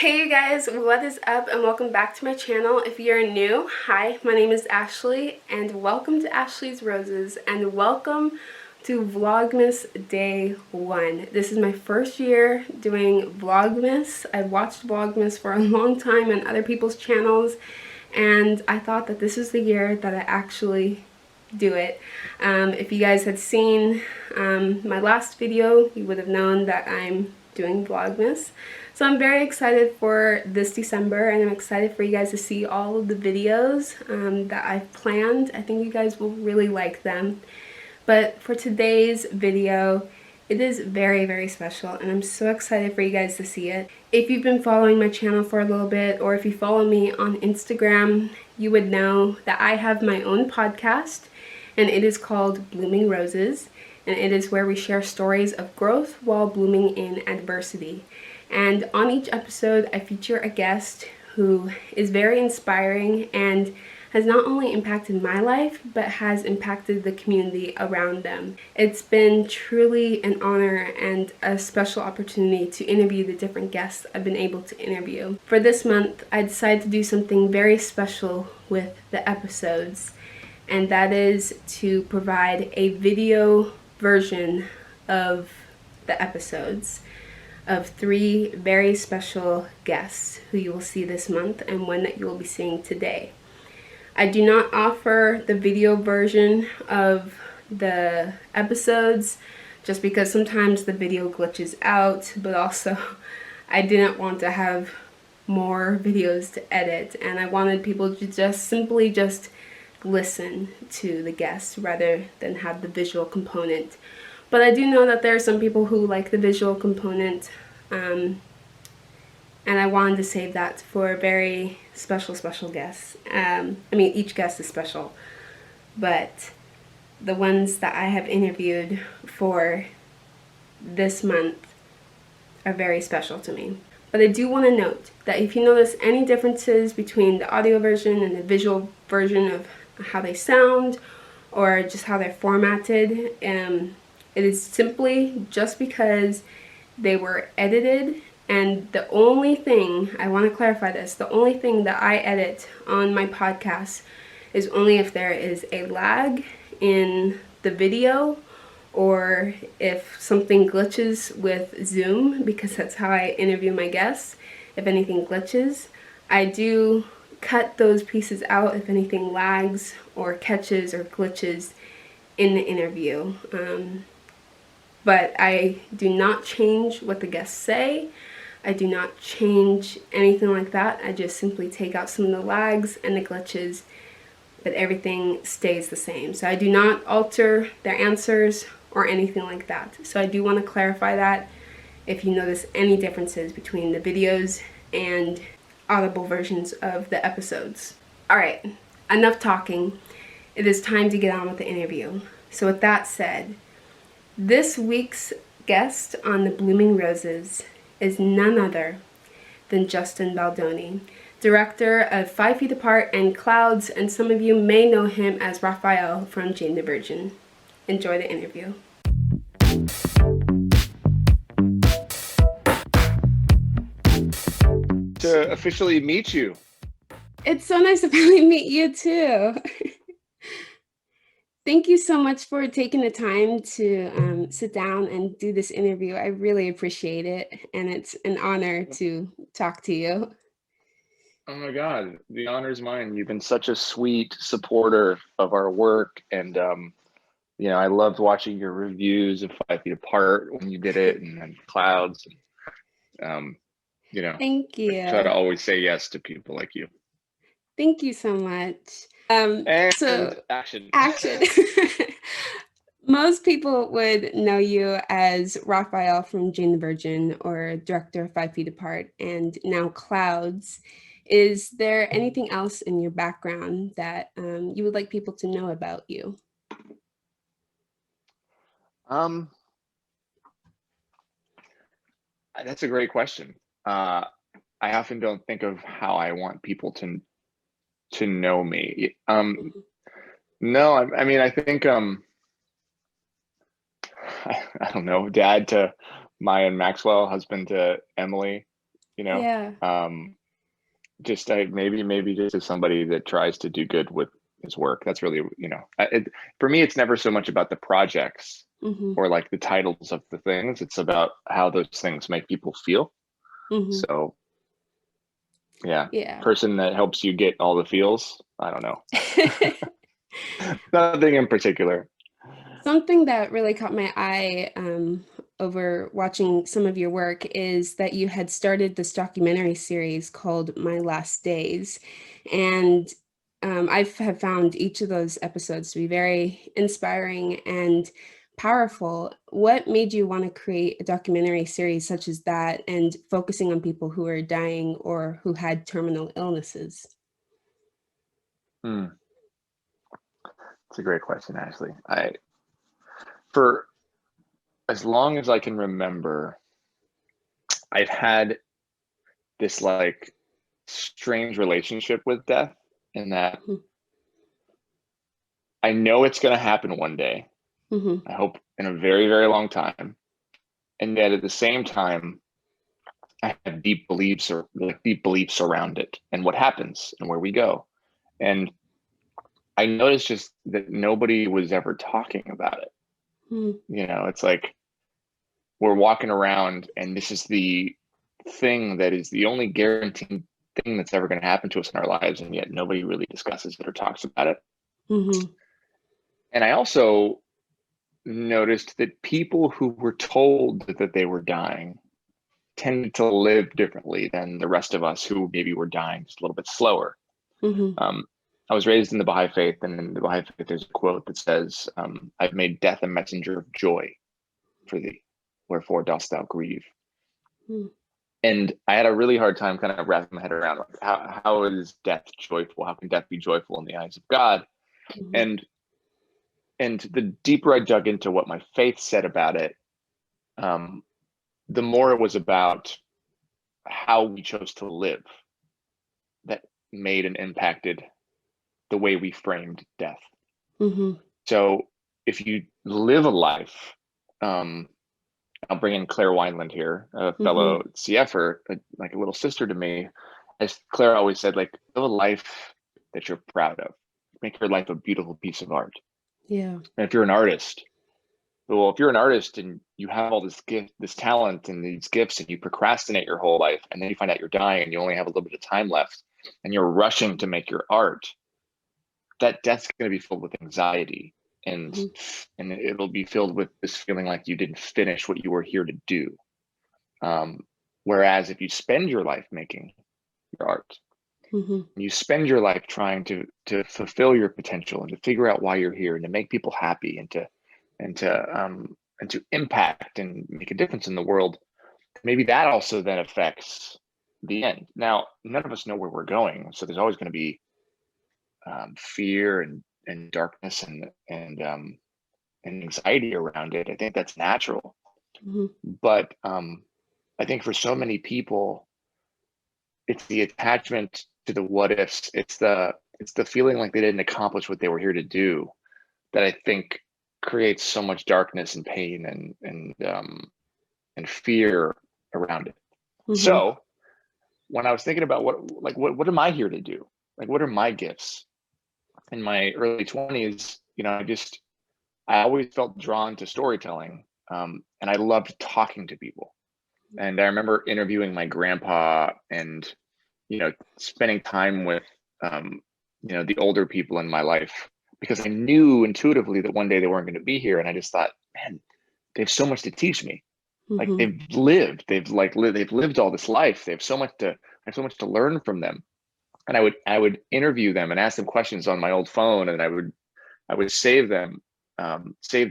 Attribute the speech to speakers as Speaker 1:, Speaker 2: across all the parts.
Speaker 1: Hey you guys, what is up and welcome back to my channel. If you're new, hi, my name is Ashley and welcome to Ashley's Roses and welcome to Vlogmas Day 1. This is my first year doing Vlogmas. I've watched Vlogmas for a long time on other people's channels and I thought that this was the year that I actually do it. If you guys had seen my last video, you would have known that I'm doing Vlogmas. So I'm very excited for this December and I'm excited for you guys to see all of the videos that I've planned. I think you guys will really like them. But for today's video, it is very, very special and I'm so excited for you guys to see it. If you've been following my channel for a little bit or if you follow me on Instagram, you would know that I have my own podcast and it is called Blooming Roses, and it is where we share stories of growth while blooming in adversity. And on each episode, I feature a guest who is very inspiring and has not only impacted my life, but has impacted the community around them. It's been truly an honor and a special opportunity to interview the different guests I've been able to interview. For this month, I decided to do something very special with the episodes, and that is to provide a video version of the episodes of 3 very special guests who you will see this month and one that you will be seeing today. I do not offer the video version of the episodes just because sometimes the video glitches out, but also I didn't want to have more videos to edit and I wanted people to just simply listen to the guests rather than have the visual component. But I do know that there are some people who like the visual component, and I wanted to save that for very special guests. I mean, each guest is special, but the ones that I have interviewed for this month are very special to me. But I do want to note that if you notice any differences between the audio version and the visual version of how they sound or just how they're formatted, it is simply just because they were edited, and the only thing, I want to clarify this, the only thing that I edit on my podcast is only if there is a lag in the video or if something glitches with Zoom, because that's how I interview my guests. If anything glitches, I do cut those pieces out if anything lags or catches or glitches in the interview. But I do not change what the guests say. I do not change anything like that. I just simply take out some of the lags and the glitches, but everything stays the same. So I do not alter their answers or anything like that. So I do want to clarify that if you notice any differences between the videos and audible versions of the episodes. Alright, enough talking. It is time to get on with the interview. So with that said, this week's guest on the Blooming Roses is none other than Justin Baldoni, director of 5 Feet Apart and Clouds, and some of you may know him as Raphael from Jane the Virgin. Enjoy the interview.
Speaker 2: To officially meet you.
Speaker 1: It's so nice to finally meet you too. Thank you so much for taking the time to sit down and do this interview. I really appreciate it, and it's an honor to talk to you.
Speaker 2: Oh my God, the honor's mine. You've been such a sweet supporter of our work, and I loved watching your reviews of 5 Feet Apart when you did it, and then Clouds. And,
Speaker 1: Thank you.
Speaker 2: I try to always say yes to people like you.
Speaker 1: Thank you so much.
Speaker 2: And
Speaker 1: so
Speaker 2: action.
Speaker 1: Most people would know you as Raphael from Jane the Virgin or director of 5 Feet Apart and now Clouds. Is there anything else in your background that you would like people to know about you?
Speaker 2: That's a great question. I often don't think of how I want people to know me. No, I mean, I think I don't know, dad to Maya and Maxwell, husband to Emily, you know.
Speaker 1: Yeah.
Speaker 2: Just maybe just as somebody that tries to do good with his work. That's really, for me, it's never so much about the projects
Speaker 1: Mm-hmm.
Speaker 2: or like the titles of the things. It's about how those things make people feel.
Speaker 1: Mm-hmm.
Speaker 2: So yeah,
Speaker 1: Yeah.
Speaker 2: person that helps you get all the feels. I don't know. Nothing in particular.
Speaker 1: Something that really caught my eye over watching some of your work is that you had started this documentary series called My Last Days. And have found each of those episodes to be very inspiring and powerful. What made you want to create a documentary series such as that and focusing on people who are dying or who had terminal illnesses?
Speaker 2: Hmm. It's a great question, Ashley. For as long as I can remember, I've had this like strange relationship with death, in that I know it's going to happen one day.
Speaker 1: Mm-hmm.
Speaker 2: I hope in a very, very long time. And yet at the same time, I have deep beliefs around it and what happens and where we go. And I noticed just that nobody was ever talking about it.
Speaker 1: Mm-hmm.
Speaker 2: It's like we're walking around and this is the thing that is the only guaranteed thing that's ever going to happen to us in our lives. And yet nobody really discusses it or talks about it.
Speaker 1: Mm-hmm.
Speaker 2: And I also noticed that people who were told that they were dying tended to live differently than the rest of us who maybe were dying just a little bit slower.
Speaker 1: Mm-hmm.
Speaker 2: Um, I was raised in the Baha'i faith, and in the Baha'i faith, there's a quote that says, I've made death a messenger of joy for thee, wherefore dost thou grieve?
Speaker 1: Mm-hmm.
Speaker 2: And I had a really hard time kind of wrapping my head around like, how is death joyful? How can death be joyful in the eyes of God?
Speaker 1: Mm-hmm.
Speaker 2: And the deeper I dug into what my faith said about it, the more it was about how we chose to live that made and impacted the way we framed death.
Speaker 1: Mm-hmm.
Speaker 2: So if you live a life, I'll bring in Claire Wineland here, a
Speaker 1: Mm-hmm.
Speaker 2: fellow CFer, like a little sister to me. As Claire always said, like, live a life that you're proud of. Make your life a beautiful piece of art.
Speaker 1: Yeah.
Speaker 2: And if you're an artist, well, if you're an artist and you have all this gift, this talent and these gifts, and you procrastinate your whole life, and then you find out you're dying and you only have a little bit of time left, and you're rushing to make your art, that death's going to be filled with anxiety, and
Speaker 1: Mm-hmm.
Speaker 2: and it'll be filled with this feeling like you didn't finish what you were here to do. Um, Whereas if you spend your life making your art,
Speaker 1: Mm-hmm.
Speaker 2: you spend your life trying to fulfill your potential and to figure out why you're here and to make people happy and to impact and make a difference in the world, maybe that also then affects the end. Now, none of us know where we're going, so there's always going to be fear and darkness and anxiety around it. I think that's natural,
Speaker 1: Mm-hmm.
Speaker 2: but I think for so many people, it's the attachment to the what ifs. It's the feeling like they didn't accomplish what they were here to do that I think creates so much darkness and pain and fear around it.
Speaker 1: Mm-hmm.
Speaker 2: So when I was thinking about what am I here to do? Like, what are my gifts? In my early 20s, I always felt drawn to storytelling, and I loved talking to people. And I remember interviewing my grandpa and spending time with the older people in my life, because I knew intuitively that one day they weren't going to be here, and I just thought, man, they have so much to teach me. Like,
Speaker 1: Mm-hmm.
Speaker 2: they've lived all this life. I have so much to learn from them. And I would interview them and ask them questions on my old phone, and I would save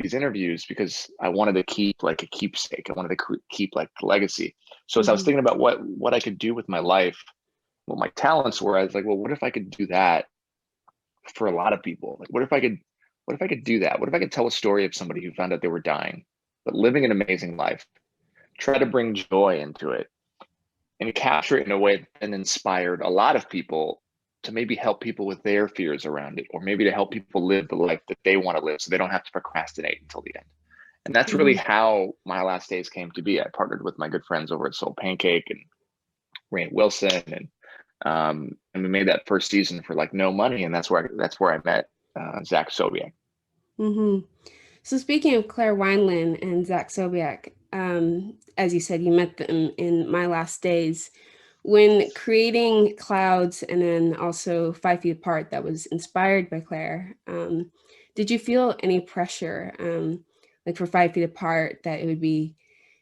Speaker 2: these interviews because I wanted to keep like a keepsake. I wanted to keep like a legacy. So as I was
Speaker 1: Mm-hmm.
Speaker 2: thinking about what I could do with my life, what my talents were, I was like, well, what if I could do that for a lot of people? Like, what if I could do that? What if I could tell a story of somebody who found out they were dying, but living an amazing life, try to bring joy into it and capture it in a way that then inspired a lot of people to maybe help people with their fears around it, or maybe to help people live the life that they want to live so they don't have to procrastinate until the end. And that's really
Speaker 1: Mm-hmm.
Speaker 2: how My Last Days came to be. I partnered with my good friends over at Soul Pancake, and Rainn Wilson, and we made that first season for like no money, and that's where I met Zach Sobiek.
Speaker 1: Mm-hmm. So speaking of Claire Wineland and Zach Sobiek, as you said, you met them in My Last Days. When creating Clouds and then also 5 Feet Apart, that was inspired by Claire, did you feel any pressure, like for 5 Feet Apart, that it would be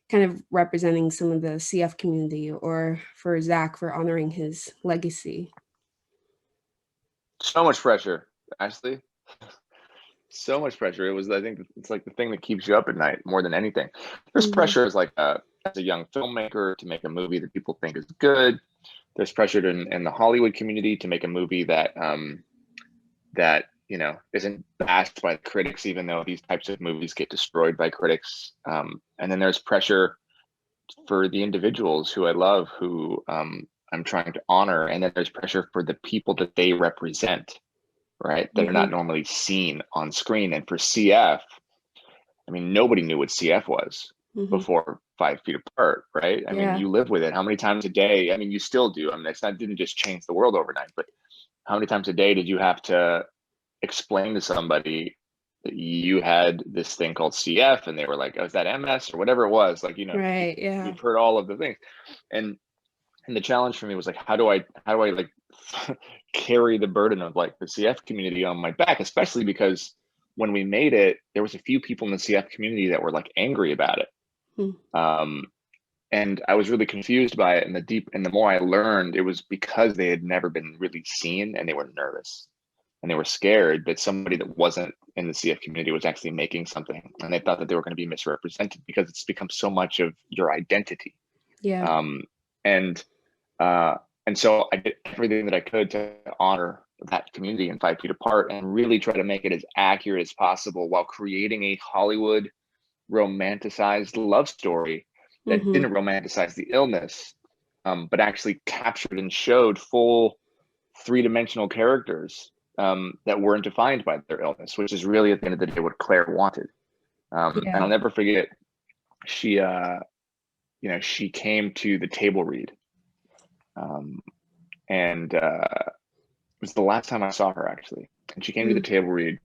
Speaker 1: kind of representing some of the CF community, or for Zach for honoring his legacy?
Speaker 2: So much pressure, Ashley. So much pressure. It was, I think, it's like the thing that keeps you up at night more than anything. There's
Speaker 1: Mm-hmm.
Speaker 2: pressure as like as a young filmmaker to make a movie that people think is good. There's pressure in the Hollywood community to make a movie that that isn't bashed by the critics, even though these types of movies get destroyed by critics. And then there's pressure for the individuals who I love, who I'm trying to honor, and then there's pressure for the people that they represent, right? That are not
Speaker 1: Mm-hmm.
Speaker 2: normally seen on screen. And for CF, I mean, nobody knew what CF was
Speaker 1: Mm-hmm.
Speaker 2: before 5 Feet Apart, right? I mean,
Speaker 1: Yeah.
Speaker 2: you live with it. How many times a day? I mean, you still do. I mean, it's not, didn't just change the world overnight, but how many times a day did you have to explain to somebody that you had this thing called CF, and they were like, oh, is that MS or whatever it was? Like,
Speaker 1: Right. Yeah.
Speaker 2: we've heard all of the things. And the challenge for me was like, how do I like carry the burden of like the CF community on my back, especially because when we made it, there was a few people in the CF community that were like angry about it.
Speaker 1: Hmm.
Speaker 2: And I was really confused by it. And the more I learned, it was because they had never been really seen, and they were nervous, and they were scared that somebody that wasn't in the CF community was actually making something, and they thought that they were going to be misrepresented because it's become so much of your identity.
Speaker 1: Yeah.
Speaker 2: Um, and uh, and so I did everything that I could to honor that community in 5 Feet Apart, and really try to make it as accurate as possible while creating a Hollywood romanticized love story that
Speaker 1: Mm-hmm.
Speaker 2: didn't romanticize the illness, but actually captured and showed full three-dimensional characters that weren't defined by their illness, which is really at the end of the day what Claire wanted. And
Speaker 1: Yeah.
Speaker 2: I'll never forget, she she came to the table read, um, and it was the last time I saw her, actually. And she came to the
Speaker 1: Mm.
Speaker 2: table read,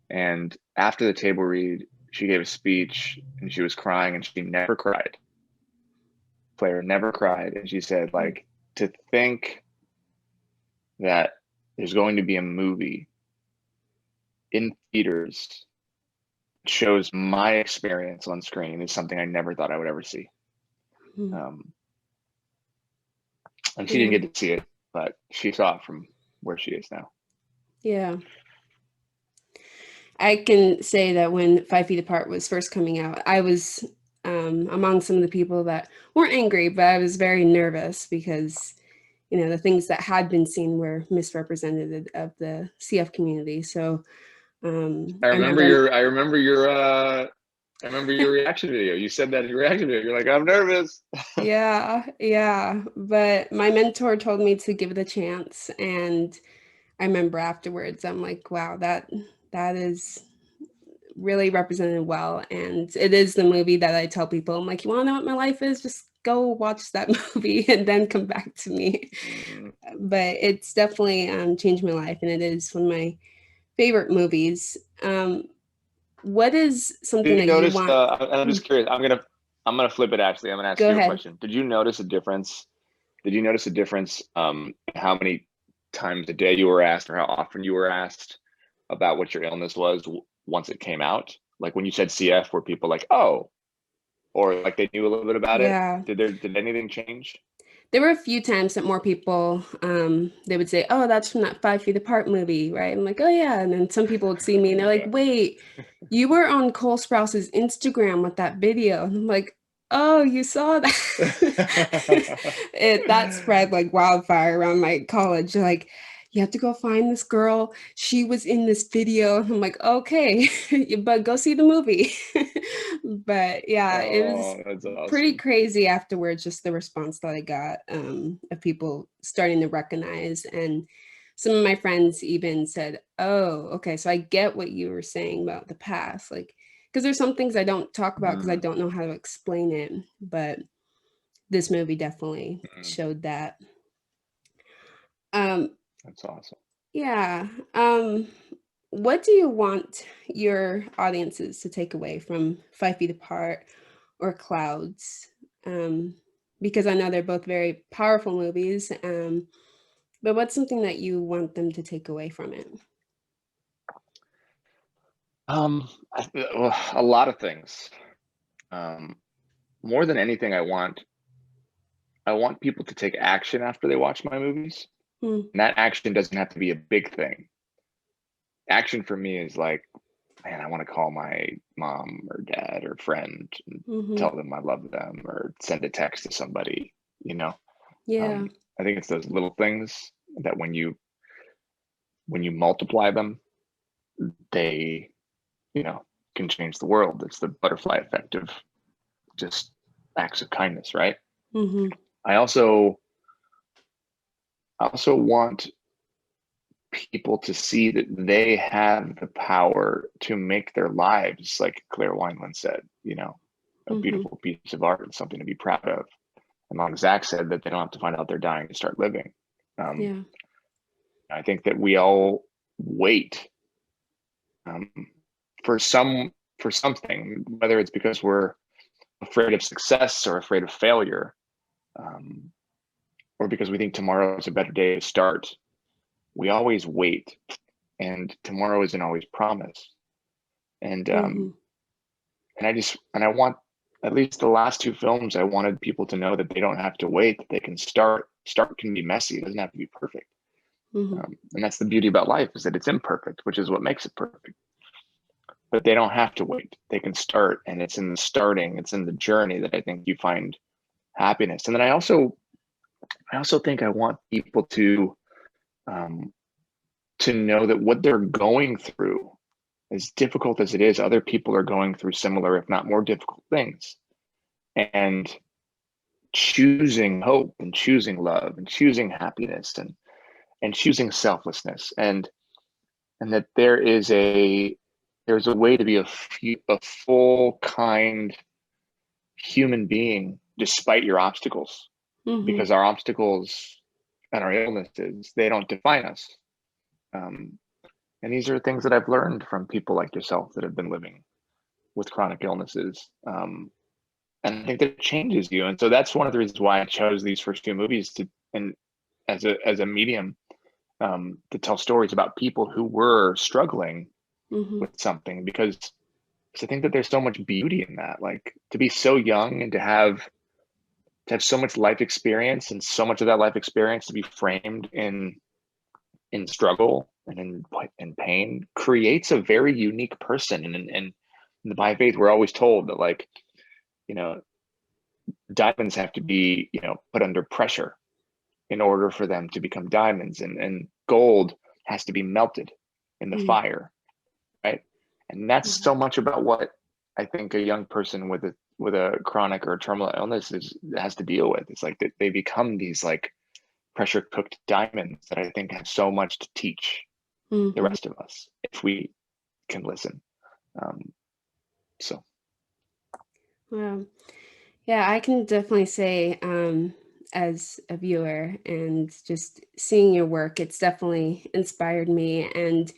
Speaker 2: and after the table read, she gave a speech, and she was crying, and she never cried. Claire never cried, and she said, like, to think that there's going to be a movie in theaters that shows my experience on screen is something I never thought I would ever see.
Speaker 1: Mm.
Speaker 2: Um, and she
Speaker 1: Yeah.
Speaker 2: didn't get to see it, but she saw it from where she is now.
Speaker 1: Yeah. I can say that when 5 Feet Apart was first coming out, I was among some of the people that weren't angry, but I was very nervous because, the things that had been seen were misrepresented of the CF community. So
Speaker 2: I
Speaker 1: I
Speaker 2: remember
Speaker 1: remember,
Speaker 2: your I remember your I remember your reaction video. You said that in your reaction video. You're like, I'm nervous.
Speaker 1: yeah, yeah. But my mentor told me to give it a chance, and I remember afterwards, I'm like, wow, that is really represented well. And it is the movie that I tell people, I'm like, you want to know what my life is? Just go watch that movie and then come back to me.
Speaker 2: Mm.
Speaker 1: But it's definitely changed my life, and it is one of my favorite movies. What is something
Speaker 2: Did you
Speaker 1: that you
Speaker 2: notice?
Speaker 1: want?
Speaker 2: I'm just curious. I'm gonna flip it. Actually, I'm gonna ask
Speaker 1: Go
Speaker 2: you a
Speaker 1: ahead.
Speaker 2: question. Did you notice a difference? Did you notice a difference? How many times a day you were asked, or how often you were asked about what your illness was once it came out? Like when you said CF, were people like, oh, or like they knew a little bit about it?
Speaker 1: Yeah.
Speaker 2: Did anything change?
Speaker 1: There were a few times that more people, they would say, "Oh, that's from that 5 Feet Apart movie," right? I'm like, "Oh yeah," and then some people would see me and they're like,
Speaker 2: Yeah.
Speaker 1: "Wait, you were on Cole Sprouse's Instagram with that video?" And I'm like, "Oh, you saw that?" That spread like wildfire around my college. They're like, "You have to go find this girl. She was in this video." I'm like, "Okay, but go see the movie." But yeah, it was
Speaker 2: Oh, that's
Speaker 1: pretty
Speaker 2: awesome.
Speaker 1: crazy afterwards, just the response that I got, of people starting to recognize. And some of my friends even said, oh, okay, so I get what you were saying about the past, like, because there's some things I don't talk about because I
Speaker 2: Mm.
Speaker 1: don't know how to explain it. But this movie definitely
Speaker 2: Mm,
Speaker 1: showed that. Um,
Speaker 2: that's awesome.
Speaker 1: yeah. What do you want your audiences to take away from 5 Feet Apart or Clouds? Um, because I know they're both very powerful movies. But what's something that you want them to take away from it?
Speaker 2: Well, a lot of things. Um, More than anything, I want people to take action after they watch my movies.
Speaker 1: Mm,
Speaker 2: And that action doesn't have to be a big thing. Action for me is like, man, I want to call my mom or dad or friend and
Speaker 1: hmm.
Speaker 2: tell them I love them or send a text to somebody, you know.
Speaker 1: Yeah.
Speaker 2: I think it's those little things that when you multiply them, they, you know, can change the world. It's the butterfly effect of just acts of kindness, right?
Speaker 1: Hmm.
Speaker 2: I also I also want people to see that they have the power to make their lives, like Claire Wineland said, a
Speaker 1: Hmm.
Speaker 2: beautiful piece of art and something to be proud of. And like Zach said, that they don't have to find out they're dying to start living. Um,
Speaker 1: Yeah.
Speaker 2: I think that we all wait um, for something, whether it's because we're afraid of success or afraid of failure, um, or because we think tomorrow is a better day to start. We always wait, and tomorrow isn't always promised. And
Speaker 1: Hmm.
Speaker 2: I want, at least the last two films, I wanted people to know that they don't have to wait, that they can start. Start can be messy. It doesn't have to be perfect.
Speaker 1: Hmm.
Speaker 2: And that's the beauty about life, is that it's imperfect, which is what makes it perfect. But they don't have to wait. They can start, and it's in the starting, it's in the journey that I think you find happiness. And then I also think I want people um, to know that what they're going through, as difficult as it is, other people are going through similar, if not more difficult things. And choosing hope and choosing love and choosing happiness and choosing selflessness, and that there's a way to be a full, kind human being despite your obstacles,
Speaker 1: Hmm.
Speaker 2: because our obstacles and our illnesses, they don't define us. um, and these are things that I've learned from people like yourself that have been living with chronic illnesses. And I think that changes you. And so that's one of the reasons why I chose these first two movies to, and as a medium, to tell stories about people who were struggling
Speaker 1: Hmm.
Speaker 2: with something, because I think that there's so much beauty in that. Like, to be so young and to have so much life experience, and so much of that life experience to be framed in struggle and in pain, creates a very unique person. And in the By Faith, we're always told that, like, you know, diamonds have to be, put under pressure in order for them to become diamonds, and gold has to be melted in the
Speaker 1: Hmm.
Speaker 2: fire, right? And that's so much about what I think a young person with a chronic or terminal illness has to deal with. It's like they become these, like, pressure cooked diamonds that I think have so much to teach the
Speaker 1: Hmm.
Speaker 2: rest of us if we can listen. um, so
Speaker 1: Wow. Yeah, I can definitely say, as a viewer and just seeing your work, it's definitely inspired me, and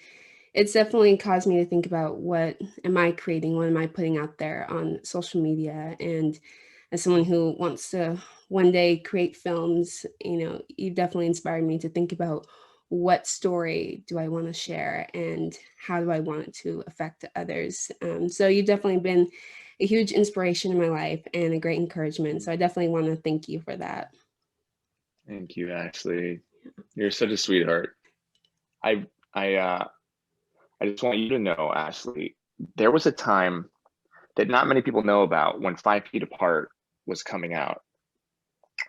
Speaker 1: it's definitely caused me to think about what am I creating, what am I putting out there on social media, and as someone who wants to one day create films, you've definitely inspired me to think about what story do I want to share and how do I want it to affect others. So you've definitely been a huge inspiration in my life and a great encouragement. So I definitely want to thank you for that.
Speaker 2: thank you, Ashley. You're such a sweetheart. I i uh i just want you to know, Ashley, there was a time that not many people know about, when 5 Feet Apart was coming out,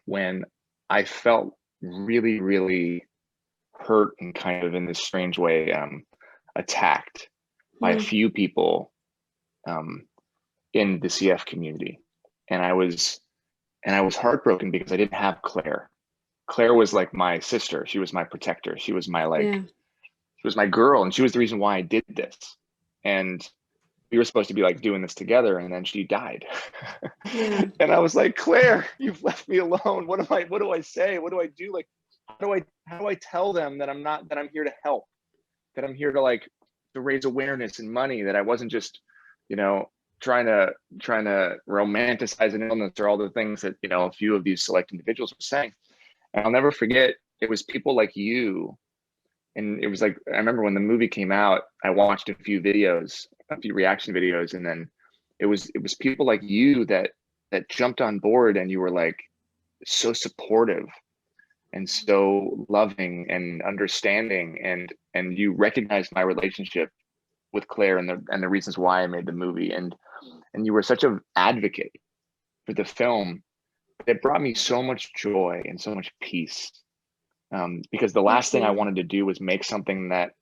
Speaker 2: when I felt really, really hurt and kind of, in this strange way, attacked by a
Speaker 1: Mm,
Speaker 2: few people um, in the CF community. And I was heartbroken because I didn't have Claire. Claire was like my sister. She was my protector. She was my
Speaker 1: yeah.
Speaker 2: girl, and she was the reason why I did this. And we were supposed to be like doing this together, and then she died.
Speaker 1: Yeah.
Speaker 2: And I was like, Claire, you've left me alone. What do I say? What do I do? Like, how do I tell them that I'm here to help, that I'm here to like to raise awareness and money, that I wasn't just, you know, trying to romanticize an illness or all the things that, you know, a few of these select individuals were saying. And I'll never forget, it was people like you. And it was like, I remember when the movie came out, I watched a few reaction videos, and then it was people like you that jumped on board, and you were like so supportive and so loving and understanding, and you recognized my relationship with Claire and the reasons why I made the movie, and you were such an advocate for the film that brought me so much joy and so much peace. Because the last thing I wanted to do was make something that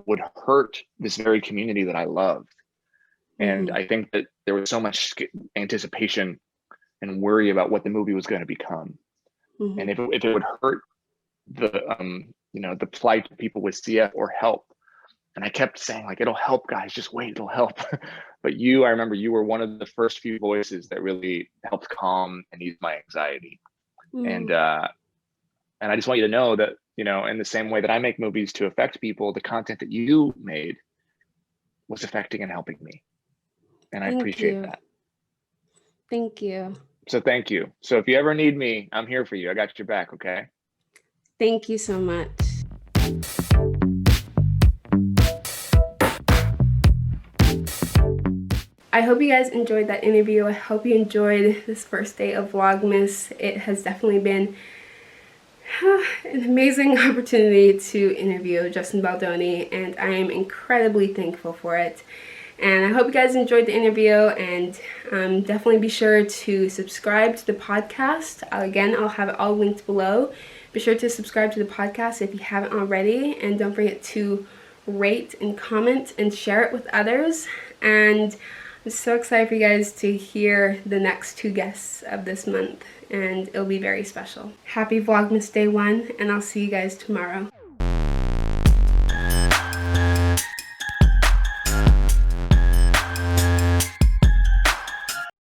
Speaker 2: would hurt this very community that I loved. And I think that there was so much anticipation and worry about what the movie was going to become. And if it would hurt the you know, the plight of people with CF or help. And I kept saying, like, it'll help, guys, just wait, it'll help. But I remember you were one of the first few voices that really helped calm and ease my anxiety. And I just want you to know that, you know, in the same way that I make movies to affect people, the content that you made was affecting and helping me. And I appreciate that.
Speaker 1: Thank you.
Speaker 2: So thank you. So if you ever need me, I'm here for you. I got your back, okay?
Speaker 1: Thank you so much. I hope you guys enjoyed that interview. I hope you enjoyed this first day of Vlogmas. It has definitely been an amazing opportunity to interview Justin Baldoni, and I am incredibly thankful for it. And I hope you guys enjoyed the interview, and definitely be sure to subscribe to the podcast. Again, I'll have it all linked below. Be sure to subscribe to the podcast if you haven't already, and don't forget to rate and comment and share it with others. And I'm so excited for you guys to hear the next 2 guests of this month, and it'll be very special. Happy Vlogmas Day 1, and I'll see you guys tomorrow.